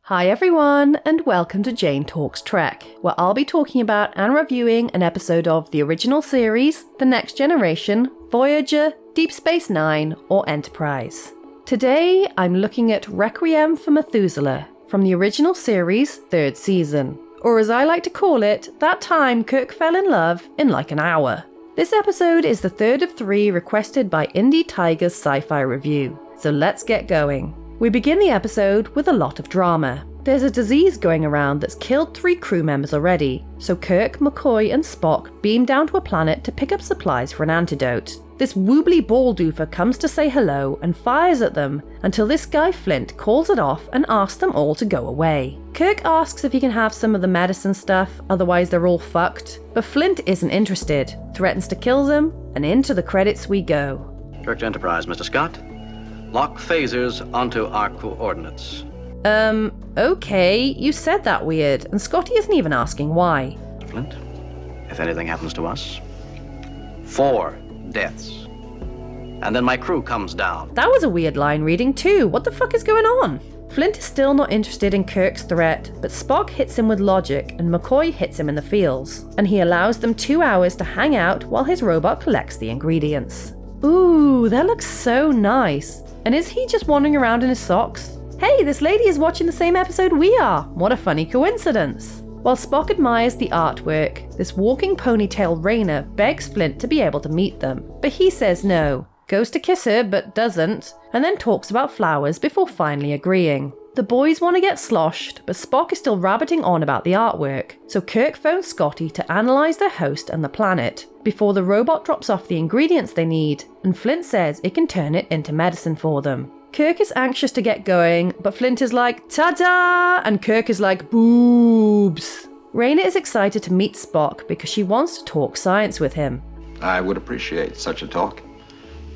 Hi everyone, and welcome to Jane Talks Trek, where I'll be talking about and reviewing an episode of the original series, The Next Generation, Voyager, Deep Space Nine, or Enterprise. Today, I'm looking at Requiem for Methuselah, from the original series, 3rd season. Or as I like to call it, that time Kirk fell in love in like an hour. This episode is the third of 3 requested by Indie Tiger's Sci-Fi Review, so let's get going. We begin the episode with a lot of drama. There's a disease going around that's killed 3 crew members already, so Kirk, McCoy and Spock beam down to a planet to pick up supplies for an antidote. This woobly ball doofer comes to say hello and fires at them until this guy Flint calls it off and asks them all to go away. Kirk asks if he can have some of the medicine stuff, otherwise they're all fucked, but Flint isn't interested, threatens to kill them, and into the credits we go. Kirk to Enterprise, Mr. Scott. Lock phasers onto our coordinates. Okay, you said that weird, and Scotty isn't even asking why. Flint, if anything happens to us, 4 deaths. And then my crew comes down. That was a weird line reading too. What the fuck is going on? Flint is still not interested in Kirk's threat, but Spock hits him with logic and McCoy hits him in the feels, and he allows them 2 hours to hang out while his robot collects the ingredients. Ooh, that looks so nice. And is he just wandering around in his socks? Hey, this lady is watching the same episode we are. What a funny coincidence. While Spock admires the artwork, this walking ponytail Rayna begs Flint to be able to meet them, but he says no, goes to kiss her but doesn't, and then talks about flowers before finally agreeing. The boys want to get sloshed, but Spock is still rabbiting on about the artwork, so Kirk phones Scotty to analyse their host and the planet, before the robot drops off the ingredients they need, and Flint says it can turn it into medicine for them. Kirk is anxious to get going, but Flint is like, ta-da! And Kirk is like, boobs! Rayna is excited to meet Spock because she wants to talk science with him. I would appreciate such a talk.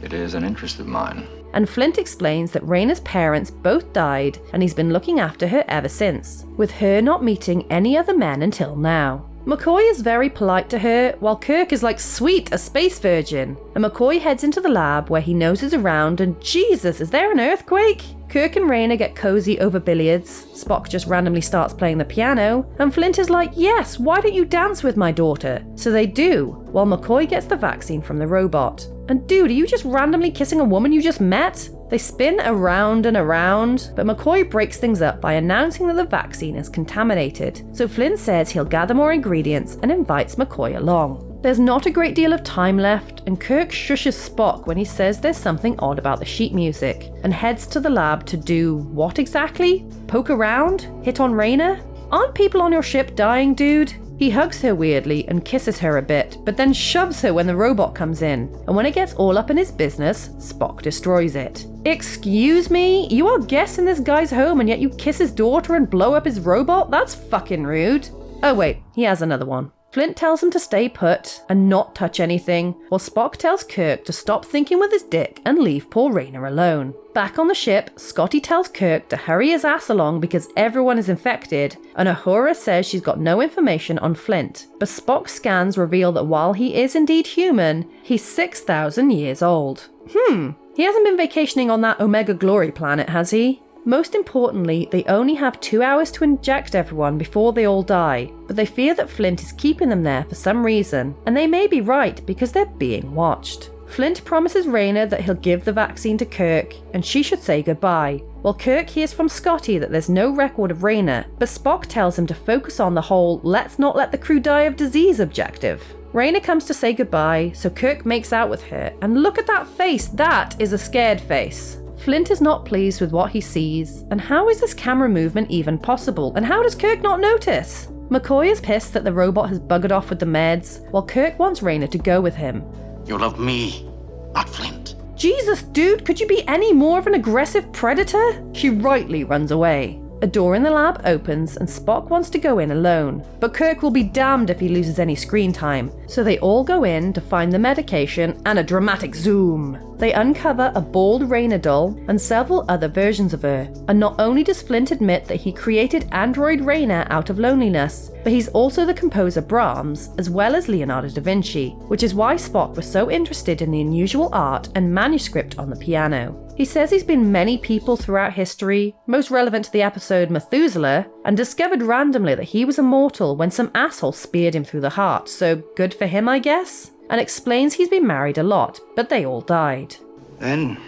It is an interest of mine. And Flint explains that Rayna's parents both died and he's been looking after her ever since, with her not meeting any other men until now. McCoy is very polite to her, while Kirk is like, sweet, a space virgin. And McCoy heads into the lab where he noses around and Jesus, is there an earthquake? Kirk and Rayna get cozy over billiards, Spock just randomly starts playing the piano, and Flint is like, yes, why don't you dance with my daughter? So they do, while McCoy gets the vaccine from the robot. And dude, are you just randomly kissing a woman you just met? They spin around and around, but McCoy breaks things up by announcing that the vaccine is contaminated, so Flint says he'll gather more ingredients and invites McCoy along. There's not a great deal of time left, and Kirk shushes Spock when he says there's something odd about the sheet music, and heads to the lab to do what exactly? Poke around? Hit on Rayna? Aren't people on your ship dying, dude? He hugs her weirdly and kisses her a bit, but then shoves her when the robot comes in, and when it gets all up in his business, Spock destroys it. Excuse me? You are guests in this guy's home and yet you kiss his daughter and blow up his robot? That's fucking rude. Oh wait, he has another one. Flint tells him to stay put and not touch anything, while Spock tells Kirk to stop thinking with his dick and leave poor Rayna alone. Back on the ship, Scotty tells Kirk to hurry his ass along because everyone is infected, and Uhura says she's got no information on Flint. But Spock's scans reveal that while he is indeed human, he's 6,000 years old. He hasn't been vacationing on that Omega Glory planet, has he? Most importantly, they only have 2 hours to inject everyone before they all die, but they fear that Flint is keeping them there for some reason, and they may be right because they're being watched. Flint promises Rayna that he'll give the vaccine to Kirk, and she should say goodbye, while Kirk hears from Scotty that there's no record of Rayna, but Spock tells him to focus on the whole let's not let the crew die of disease objective. Rayna comes to say goodbye, so Kirk makes out with her, and look at that face, that is a scared face. Flint is not pleased with what he sees, and how is this camera movement even possible, and how does Kirk not notice? McCoy is pissed that the robot has buggered off with the meds, while Kirk wants Rayna to go with him. You love me, not Flint. Jesus, dude, could you be any more of an aggressive predator? She rightly runs away. A door in the lab opens and Spock wants to go in alone, but Kirk will be damned if he loses any screen time, so they all go in to find the medication and a dramatic zoom. They uncover a bald Rayna doll and several other versions of her, and not only does Flint admit that he created android Rayna out of loneliness, but he's also the composer Brahms, as well as Leonardo da Vinci, which is why Spock was so interested in the unusual art and manuscript on the piano. He says he's been many people throughout history, most relevant to the episode Methuselah, and discovered randomly that he was immortal when some asshole speared him through the heart, so good for him, I guess? And explains he's been married a lot, but they all died. Then,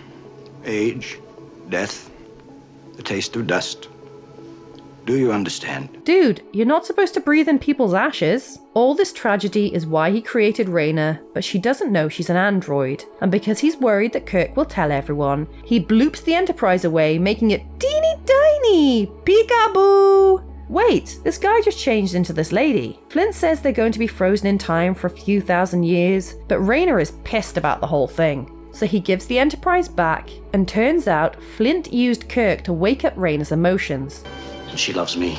age, death, the taste of dust. Do you understand? Dude, you're not supposed to breathe in people's ashes. All this tragedy is why he created Rayna, but she doesn't know she's an android. And because he's worried that Kirk will tell everyone, he bloops the Enterprise away, making it teeny tiny. Peekaboo! Wait, this guy just changed into this lady. Flint says they're going to be frozen in time for a few thousand years, but Rayna is pissed about the whole thing. So he gives the Enterprise back, and turns out Flint used Kirk to wake up Rayna's emotions. And she loves me.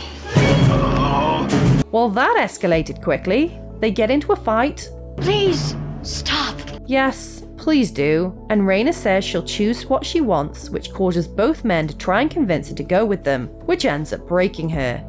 Well, that escalated quickly. They get into a fight. Please, stop. Yes, please do. And Rayna says she'll choose what she wants, which causes both men to try and convince her to go with them, which ends up breaking her.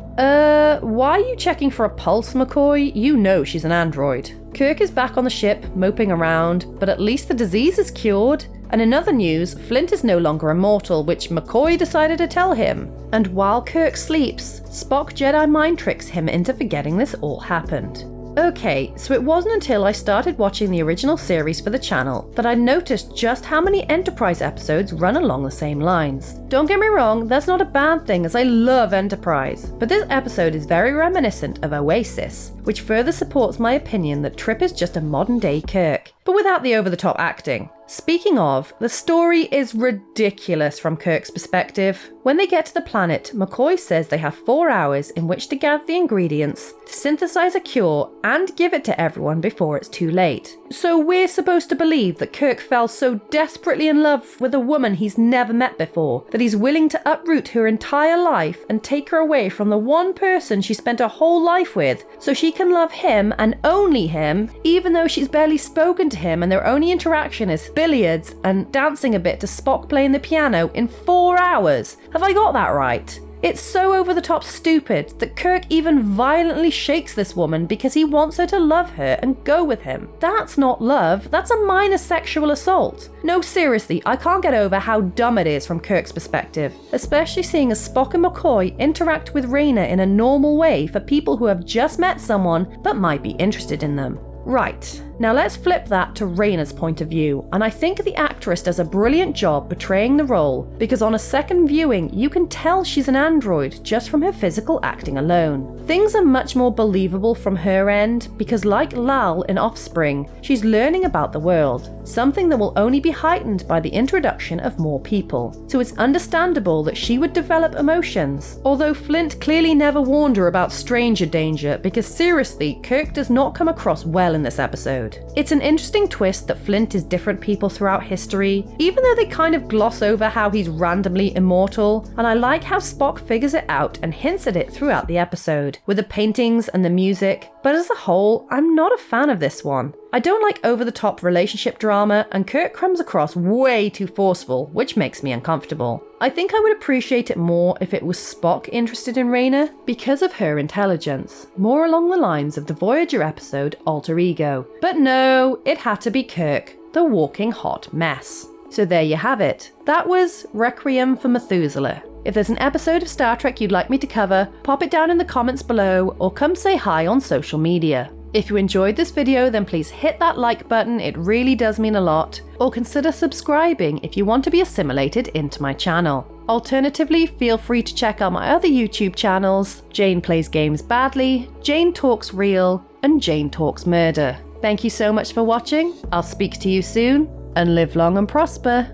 Why are you checking for a pulse, McCoy? You know she's an android. Kirk is back on the ship, moping around, but at least the disease is cured. And in other news, Flint is no longer immortal, which McCoy decided to tell him. And while Kirk sleeps, Spock Jedi mind tricks him into forgetting this all happened. Okay, so it wasn't until I started watching the original series for the channel that I noticed just how many Enterprise episodes run along the same lines. Don't get me wrong, that's not a bad thing as I love Enterprise, but this episode is very reminiscent of Oasis, which further supports my opinion that Trip is just a modern day Kirk, but without the over-the-top acting. Speaking of, the story is ridiculous from Kirk's perspective. When they get to the planet, McCoy says they have 4 hours in which to gather the ingredients, to synthesize a cure, and give it to everyone before it's too late. So we're supposed to believe that Kirk fell so desperately in love with a woman he's never met before that he's willing to uproot her entire life and take her away from the one person she spent her whole life with so she can love him and only him, even though she's barely spoken to him and their only interaction is billiards and dancing a bit to Spock playing the piano in 4 hours. Have I got that right? It's so over-the-top stupid that Kirk even violently shakes this woman because he wants her to love her and go with him. That's not love, that's a minor sexual assault. No, seriously, I can't get over how dumb it is from Kirk's perspective, especially seeing as Spock and McCoy interact with Rayna in a normal way for people who have just met someone but might be interested in them. Right, now let's flip that to Rayna's point of view, and I think the actress does a brilliant job portraying the role, because on a second viewing you can tell she's an android just from her physical acting alone. Things are much more believable from her end, because like Lal in Offspring, she's learning about the world, something that will only be heightened by the introduction of more people, so it's understandable that she would develop emotions, although Flint clearly never warned her about stranger danger, because seriously, Kirk does not come across well in this episode. It's an interesting twist that Flint is different people throughout history, even though they kind of gloss over how he's randomly immortal, and I like how Spock figures it out and hints at it throughout the episode, with the paintings and the music, but as a whole, I'm not a fan of this one. I don't like over-the-top relationship drama, and Kirk comes across way too forceful, which makes me uncomfortable. I think I would appreciate it more if it was Spock interested in Rayna because of her intelligence, more along the lines of the Voyager episode Alter Ego. But no, it had to be Kirk, the walking hot mess. So there you have it. That was Requiem for Methuselah. If there's an episode of Star Trek you'd like me to cover, pop it down in the comments below or come say hi on social media. If you enjoyed this video, then please hit that like button, it really does mean a lot, or consider subscribing if you want to be assimilated into my channel. Alternatively, feel free to check out my other YouTube channels, Jane Plays Games Badly, Jane Talks Real, and Jane Talks Murder. Thank you so much for watching, I'll speak to you soon, and live long and prosper.